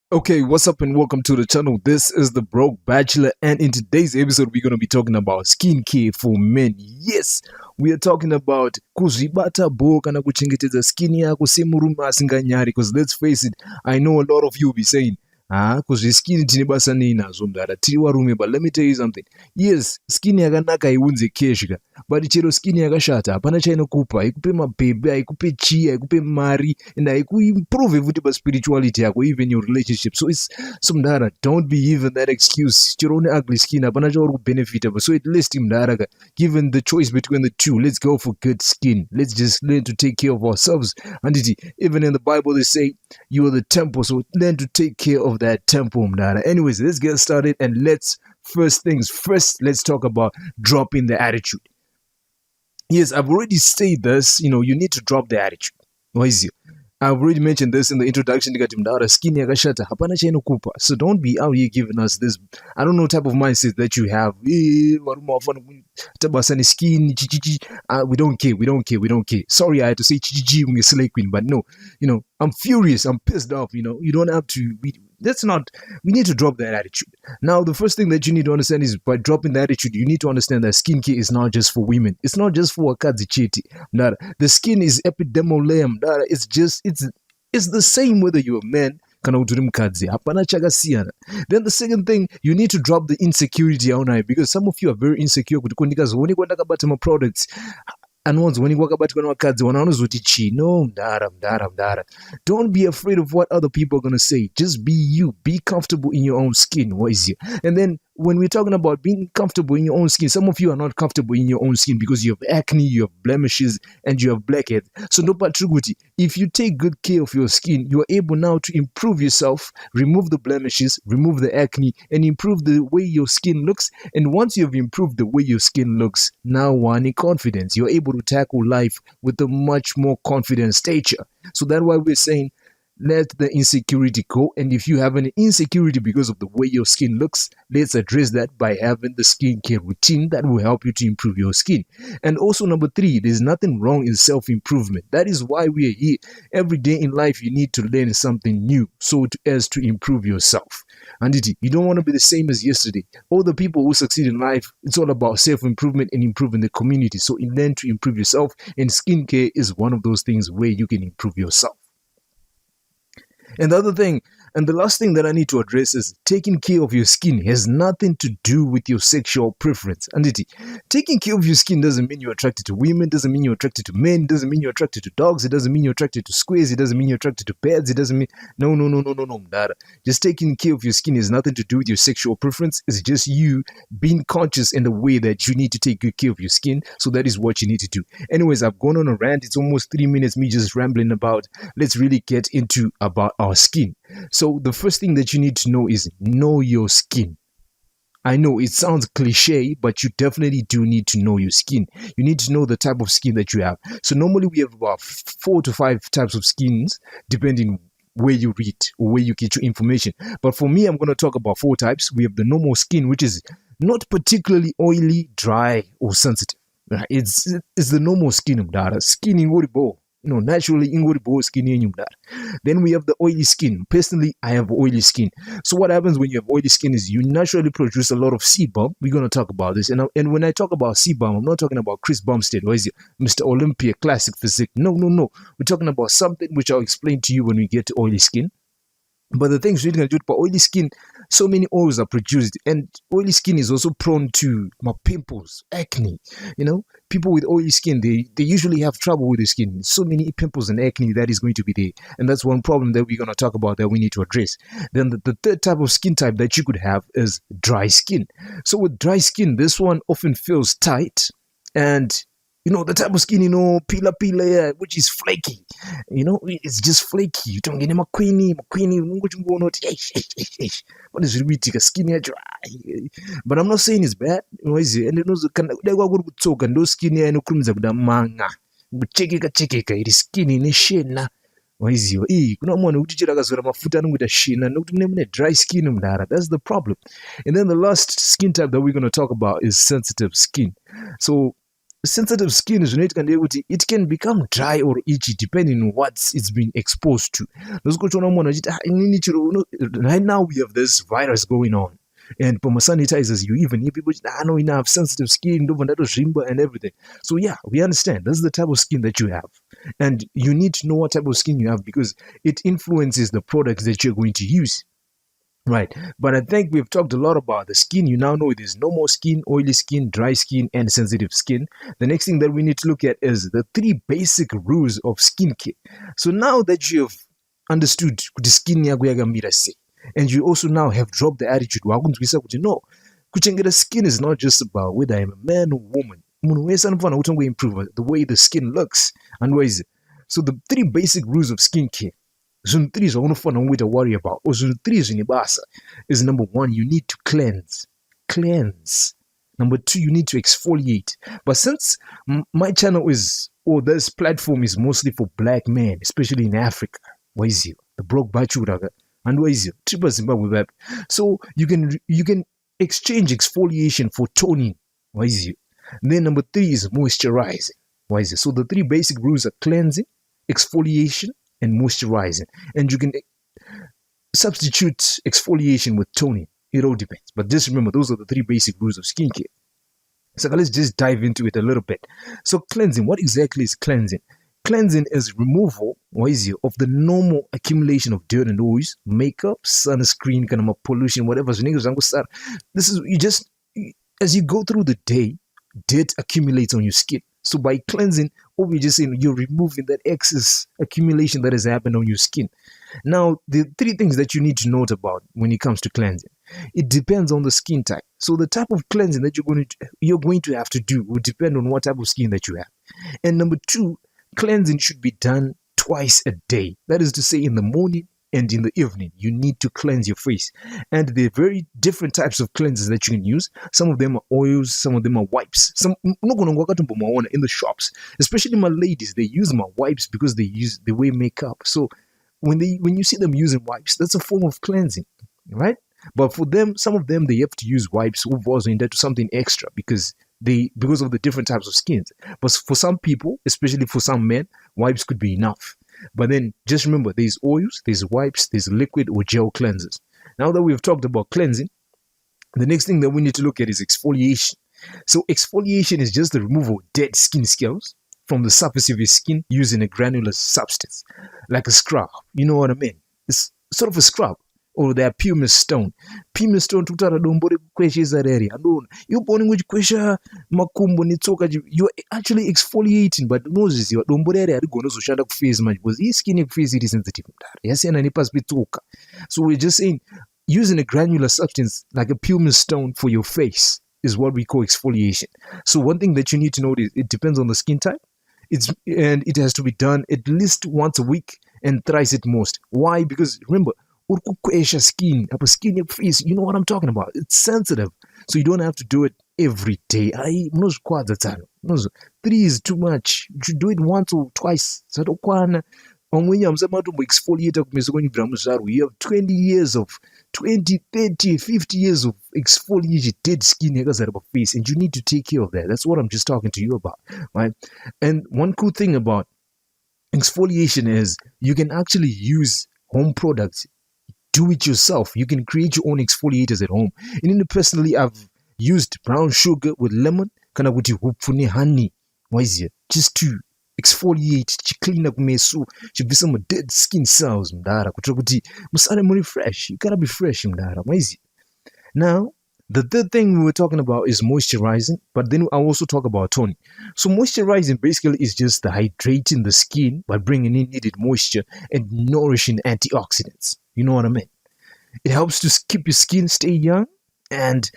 Okay, what's up and welcome to the channel. This is the Broke Bachelor, and in today's episode, we're going to be talking about skincare for men. Yes, we are talking about kuzvibata bo kana kuchengetedza skin yako semurume asinganyari. Because let's face it, I know a lot of you will be saying, kuzviskin tine basa nei nazvo mdara tiri varume, but let me tell you something. Yes, skin yakanaka haiunze keshka, but chero skin yakashata hapana chainokupa. Haikupe mabhebhe, haikupe chi, haikupe mari, and haikuimprove futi paspirituality yako, even your relationship. So mdara, don't be given that excuse. Chero une ugly skin hapana chauri kubenefita. So at least mdara, given the choice between the two, let's go for good skin. Let's just learn to take care of ourselves. And even in the Bible they say you are the temple, so learn to take care of that temple, mdara. Anyways, let's get started, and first things first, let's talk about dropping the attitude. Yes, I've already said this. You need to drop the attitude. Why is it? I've already mentioned this in the introduction. Skin yakashata hapana chainokupa. So don't be out here giving us this, I don't know, type of mindset that you have. Skin, we don't care, we don't care. Sorry, I had to say chichichi when you're Slay Queen, but no, I'm furious, I'm pissed off. You don't have to. We need to drop that attitude. Now, the first thing that you need to understand is by dropping the attitude, you need to understand that skincare is not just for women. It's not just for wakadzi cheti. The skin is epidermal. It's the same whether you're a man kana kuti uri mukadzi, hapana chakasiyana. Then the second thing, you need to drop the insecurity yaunai, because some of you are very insecure kuti ndikazoonekwa ndakabata maproducts anonzwanikwa wakabatwa nevakadzi vana vanozoti chino mdara. Don't be afraid of what other people are going to say. Just be you. Be comfortable in your own skin. What is it? And then when we're talking about being comfortable in your own skin, some of you are not comfortable in your own skin because you have acne, you have blemishes, and you have blackheads. So no patruguti. If you take good care of your skin, you are able now to improve yourself, remove the blemishes, remove the acne, and improve the way your skin looks. And once you've improved the way your skin looks, now one in confidence, you're able to tackle life with a much more confident stature. So that's why we're saying, let the insecurity go. And if you have an insecurity because of the way your skin looks, let's address that by having the skincare routine that will help you to improve your skin. And also, number 3, there's nothing wrong in self-improvement. That is why we are here. Every day in life, you need to learn something new as to improve yourself. And you don't want to be the same as yesterday. All the people who succeed in life, it's all about self-improvement and improving the community. So learn to improve yourself, and skincare is one of those things where you can improve yourself. And the other thing, and the last thing that I need to address is taking care of your skin has nothing to do with your sexual preference. And taking care of your skin doesn't mean you're attracted to women, doesn't mean you're attracted to men, doesn't mean you're attracted to dogs, it doesn't mean you're attracted to squares, it doesn't mean you're attracted to beds, it doesn't mean, no, Dada. Just taking care of your skin has nothing to do with your sexual preference. It's just you being conscious in the way that you need to take good care of your skin. So that is what you need to do. Anyways, I've gone on a rant. It's almost 3 minutes, me just rambling about. Let's really get into about our skin. So the first thing that you need to know is know your skin. I know it sounds cliche, but you definitely do need to know your skin. You need to know the type of skin that you have. So normally we have about 4 to 5 types of skins, depending where you read or where you get your information. But for me, I'm going to talk about 4 types. We have the normal skin, which is not particularly oily, dry, or sensitive. It's the normal skin of data. Skin in ball. Naturally ingoribo skin yenyu mdara. Then we have the oily skin. Personally, I have oily skin. So what happens when you have oily skin is you naturally produce a lot of sebum. We're going to talk about this. And when I talk about sebum, I'm not talking about Chris Bumstead or is it Mr. Olympia Classic Physique. No. We're talking about something which I'll explain to you when we get to oily skin. But the thing is really going to do it, but oily skin, so many oils are produced, and oily skin is also prone to pimples, acne. People with oily skin, they usually have trouble with the skin. So many pimples and acne that is going to be there, and that's one problem that we're going to talk about that we need to address. Then the third type of skin type that you could have is dry skin. So with dry skin, this one often feels tight, and the type of skin, pila, which is flaky. It's just flaky. You don't get him a queenie, what is really skin dry? But I'm not saying it's bad. And those skin no crims of the manga. Chekeka, it is skin in a shena. Waiziwa kuna mwana utichira akazora mafuta anoita shina nokuti mune dry skin mudara. That's the problem. And then the last skin type that we're going to talk about is sensitive skin. So sensitive skin is it can become dry or itchy depending on what it's been exposed to. Right now we have this virus going on. And for sanitizers, you even hear people, I know you have sensitive skin, and everything. So yeah, we understand. This is the type of skin that you have. And you need to know what type of skin you have because it influences the products that you're going to use. Right. But I think we've talked a lot about the skin. You now know there's normal skin, oily skin, dry skin, and sensitive skin. The next thing that we need to look at is the 3 basic rules of skincare. So now that you've understood the skin yagamira say, and you also now have dropped the attitude, no, kuchengeta skin is not just about whether I'm a man or woman. Improve the way the skin looks. And what is it? So the 3 basic rules of skincare. Zone 3 is a way to worry about. Or zone 3 is number 1, you need to cleanse. Cleanse. Number 2, you need to exfoliate. But since my channel is, or this platform is mostly for black men, especially in Africa, what is it? The Broke Bhachura, and what is it? Triple Zimbabwe. So you can exchange exfoliation for toning. What is it? And then number 3 is moisturizing. What is it? So the 3 basic rules are cleansing, exfoliation, and moisturizing. And you can substitute exfoliation with toning. It all depends. But just remember, those are the 3 basic rules of skincare. So let's just dive into it a little bit. So cleansing, what exactly is cleansing? Cleansing is removal, of the normal accumulation of dirt and oils, makeup, sunscreen, kind of pollution, whatever. This is, as you go through the day, dirt accumulates on your skin. So by cleansing, what we're just saying, you're removing that excess accumulation that has happened on your skin. Now, the 3 things that you need to note about when it comes to cleansing, it depends on the skin type. So the type of cleansing that you're going to have to do will depend on what type of skin that you have. And number 2, cleansing should be done twice a day. That is to say, in the morning and in the evening, you need to cleanse your face. And there are very different types of cleansers that you can use. Some of them are oils, some of them are wipes. In the shops, especially my ladies, they use my wipes because they wear makeup. So when you see them using wipes, that's a form of cleansing, right? But for them, some of them, they have to use wipes who also into something extra because of the different types of skins. But for some people, especially for some men, wipes could be enough. But then just remember, there's oils, there's wipes, there's liquid or gel cleansers. Now that we've talked about cleansing, the next thing that we need to look at is exfoliation. So exfoliation is just the removal of dead skin cells from the surface of your skin using a granular substance, like a scrub. You know what I mean? It's sort of a scrub. Or their pumice stone. Pumice stone tutara dombore kukwesha izareri. Andona. You're born with kwesha makumbo nitsoka. You're actually exfoliating, but noses you dombore area gono so shanda kuface man because his skin kuface it is sensitive. Yes, and nipas bitoka. So we're just saying using a granular substance like a pumice stone for your face is what we call exfoliation. So one thing that you need to know is it depends on the skin type. And it has to be done at least once a week and thrice at most. Why? Because remember, skin, skin face, you know what I'm talking about. It's sensitive, so you don't have to do it every day. 3 is too much. You should do it once or twice. You have 20 years of 20, 30, 50 years of exfoliation, dead skin face, and you need to take care of that. That's what I'm just talking to you about, right? And one cool thing about exfoliation is you can actually use home products. Do it yourself. You can create your own exfoliators at home. And personally, I've used brown sugar with lemon, kind of with honey, just to exfoliate, to clean up mesu, to be some dead skin cells, mdara, musare fresh. You gotta be fresh, mdara. Now, the third thing we were talking about is moisturizing, but then I also talk about toning. So moisturizing basically is just the hydrating the skin by bringing in needed moisture and nourishing antioxidants. You know what I mean? It helps to keep your skin stay young. And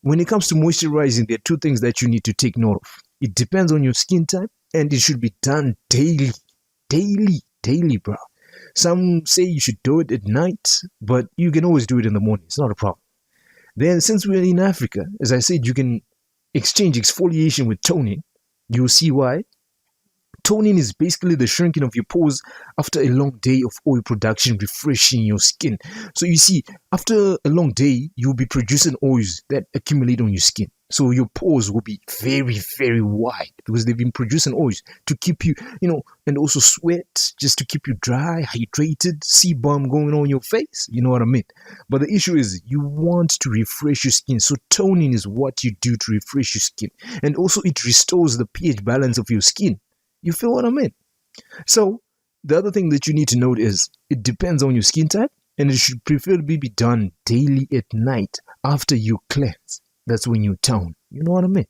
when it comes to moisturizing, there are 2 things that you need to take note of. It depends on your skin type, and it should be done daily. Daily, bro. Some say you should do it at night, but you can always do it in the morning. It's not a problem. Then since we're in Africa, as I said, you can exchange exfoliation with toning. You'll see why. Toning is basically the shrinking of your pores after a long day of oil production, refreshing your skin. So you see, after a long day, you'll be producing oils that accumulate on your skin. So your pores will be very, very wide because they've been producing oils to keep you, and also sweat just to keep you dry, hydrated, sebum going on your face. You know what I mean? But the issue is you want to refresh your skin. So toning is what you do to refresh your skin. And also it restores the pH balance of your skin. You feel what I mean? So the other thing that you need to note is it depends on your skin type, and it should preferably be done daily at night after you cleanse. That's when you tone. You know what I mean?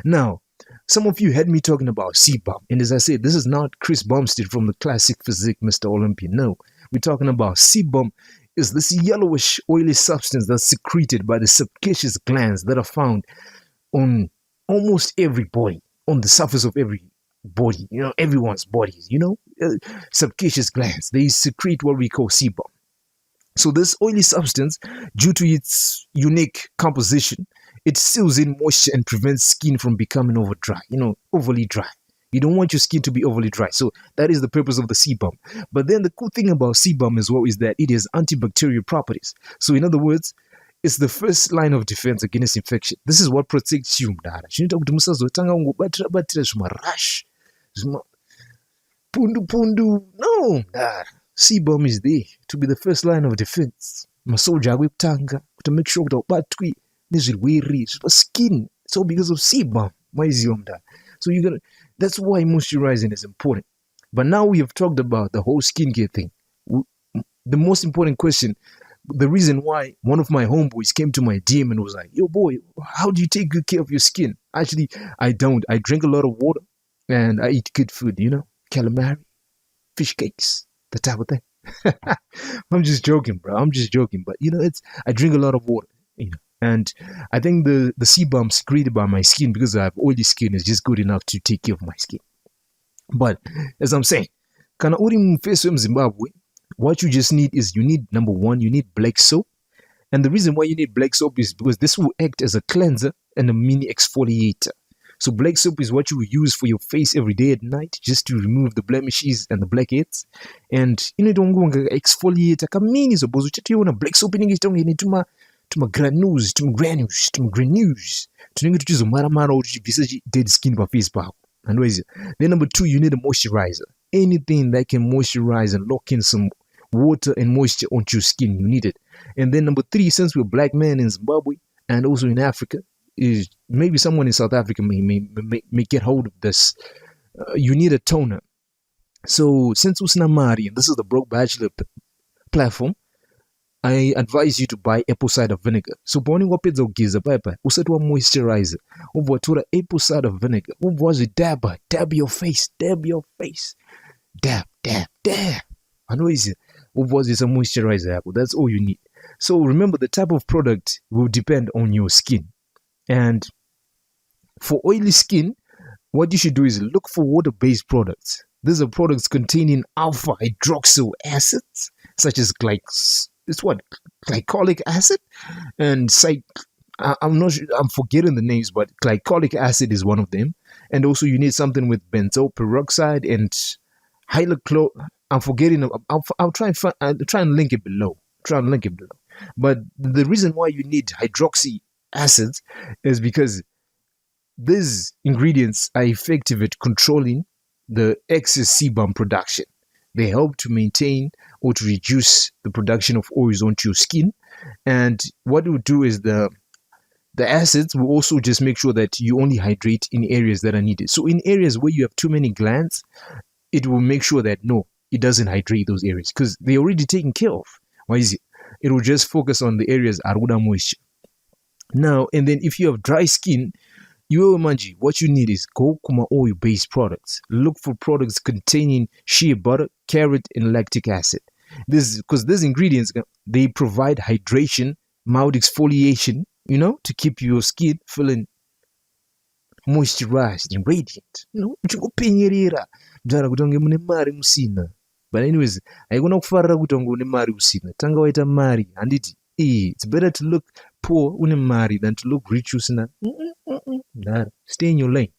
Now, some of you had me talking about sebum. And as I said, this is not Chris Bumstead from the classic physique, Mr. Olympia. No, we're talking about sebum is this yellowish, oily substance that's secreted by the sebaceous glands that are found on almost every body, on the surface of every body, everyone's bodies, sebaceous glands. They secrete what we call sebum. So this oily substance, due to its unique composition, it seals in moisture and prevents skin from becoming overly dry. You don't want your skin to be overly dry. So that is the purpose of the sebum. But then the cool thing about sebum as well is that it has antibacterial properties. So in other words, it's the first line of defense against infection. This is what protects you. Rash, pundu. No, sebum is there to be the first line of defense. Masoja agwekutanga to make sure that batwi nezvirwere skin. So because of sebum, so that's why moisturizing is important. But now we have talked about the whole skincare thing. The most important question, the reason why one of my homeboys came to my DM and was like, yo boy, how do you take good care of your skin? Actually, I don't. I drink a lot of water and I eat good food, calamari, fish cakes, the type of thing. I'm just joking, bro. I'm just joking. But I drink a lot of water, and I think the sebum secreted by my skin, because I have oily skin, is just good enough to take care of my skin. But as I'm saying, kana uri face in Zimbabwe, what you just need is number one, you need black soap. And the reason why you need black soap is because this will act as a cleanser and a mini exfoliator. So black soap is what you use for your face every day at night, just to remove the blemishes and the blackheads. And don't go exfoliate kamini zobozo chationa black soap inenge chitongene tuma granules tunenge tuchizomara uchibvisa dead skin paface pako. Then number two, you need a moisturizer. Anything that can moisturize and lock in some water and moisture onto your skin, you need it. And then number three, since we're black men in Zimbabwe and also in Africa, is maybe someone in South Africa may get hold of this. You need a toner. So since usina mari, and this is the Broke Bachelor platform, I advise you to buy apple cider vinegar. So poni wapedza kugeza paipa usati wa moisturizer, ubwatura apple cider vinegar, ubwazi dab your face, dab. I know it's ubwazi a moisturizer apple. That's all you need. So remember, the type of product will depend on your skin. And for oily skin, what you should do is look for water-based products. These are products containing alpha hydroxyl acids, such as glycolic acid, and I'm forgetting the names, but glycolic acid is one of them. And also you need something with benzoyl peroxide and hyalochlor. I'm forgetting. I'll try and link it below. But the reason why you need hydroxy acids is because these ingredients are effective at controlling the excess sebum production. They help to maintain or to reduce the production of oils onto your skin. And what it will do is the acids will also just make sure that you only hydrate in areas that are needed. So in areas where you have too many glands, it will make sure that no, it doesn't hydrate those areas because they're already taken care of. Why is it? It will just focus on the areas aruda moisture. Now, and then if you have dry skin, what you need is go kuma oil-based products. Look for products containing shea butter, carrot, and lactic acid. Because these ingredients, they provide hydration, mild exfoliation, to keep your skin feeling moisturized and radiant. But anyways, haikona kufarira kuti wange une mari usina. Tanga waita mari, handiti. It's better to look poor une mari than to look rich usina. Stay in your lane.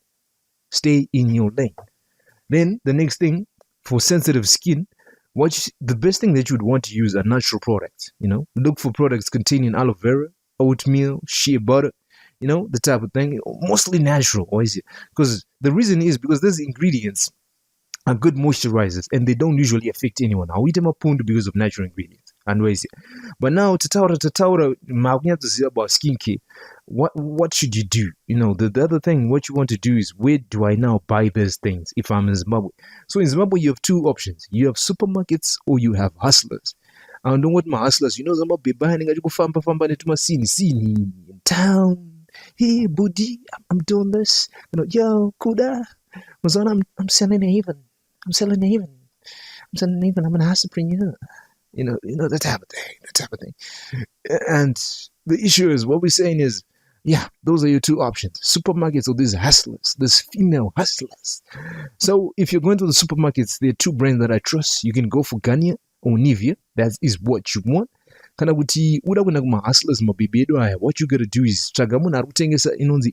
Then the next thing, for sensitive skin, the best thing that you would want to use are natural products. Look for products containing aloe vera, oatmeal, shea butter. the type of thing, mostly natural. Or is it? Because the reason is because these ingredients are good moisturizers and they don't usually affect anyone. I eat them up because of natural ingredients. And where is it? But now, Tataura, about skincare. What should you do? The other thing, what you want to do is, where do I now buy these things if I'm in Zimbabwe? So in Zimbabwe, you have two options. You have supermarkets or you have hustlers. I don't want my hustlers. Zimbabwe buying I go famba to my scene in town. Hey, buddy, I'm doing this. Yo, Kuda. I'm selling even. I'm selling even. I'm an entrepreneur. That type of thing. And the issue is, what we're saying is, yeah, those are your two options: supermarkets or these hustlers, these female hustlers. So if you're going to the supermarkets, there are two brands that I trust. You can go for Ganya or Nivea. That is what you want. Kana kuti uda kuna kuma hustlers mabibi edu aya, what you gotta do is chagamu na rutengesa inonzi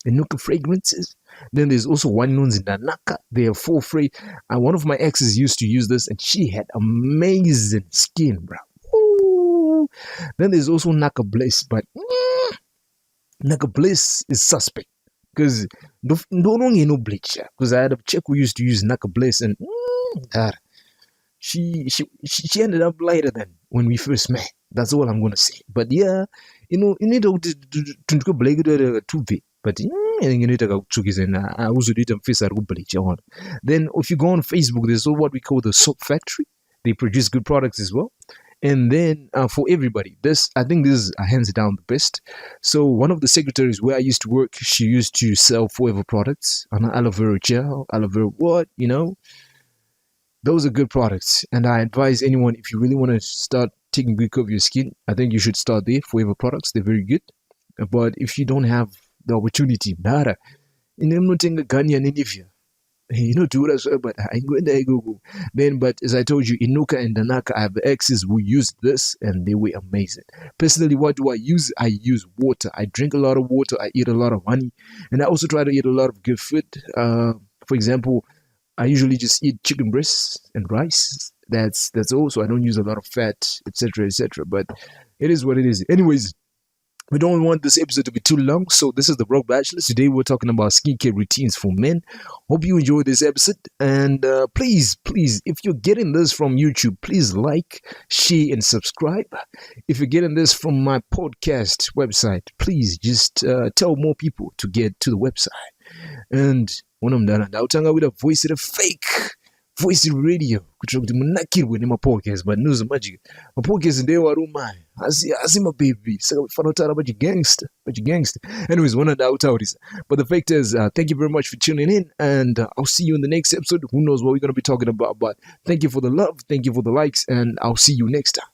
Inuka fragrances. Then there's also one inonzi Nanaka. They are full free. One of my exes used to use this and she had amazing skin, bro. Ooh. Then there's also Naka Bliss, but Naka Bliss is suspect because no bleach. Because I had a chick who used to use Naka Bliss and she ended up lighter than when we first met. That's all I'm gonna say. But yeah, you need to go blake to but you need to go and I also did them face bleach on. Then if you go on Facebook, there's what we call the soap factory. They produce good products as well. And then for everybody, I think this is hands down the best. So one of the secretaries where I used to work, she used to sell Forever products, aloe vera gel, aloe vera what, Those are good products. And I advise anyone, if you really want to start taking good care of your skin, I think you should start there. Forever products, they're very good. But if you don't have the opportunity, nada. I'm not taking a Ganya and Nivea. Do it as well, but I go there, go. Then, but as I told you, Inuka and Danaka, I have exes who used this and they were amazing. Personally, what do I use? I use water. I drink a lot of water. I eat a lot of honey. And I also try to eat a lot of good food. For example, I usually just eat chicken breasts and rice. That's all. So I don't use a lot of fat, etc., etc. But it is what it is. Anyways, we don't want this episode to be too long, so this is the Broke Bachelor. Today we're talking about skincare routines for men. Hope you enjoyed this episode, and please, if you're getting this from YouTube, please like, share, and subscribe. If you're getting this from my podcast website, please just tell more people to get to the website. And when I'm done, I'll tell you with a voice of a fake voice radio kutoka kuti munakirwe nemapodcast but news magic mapodcast ndeyo waruma asi mababy saka fana kutaura pachigangster anyways one ndautaurisa but the fact is thank you very much for tuning in and I'll see you in the next episode. Who knows what we're going to be talking about, but thank you for the love, thank you for the likes, and I'll see you next time.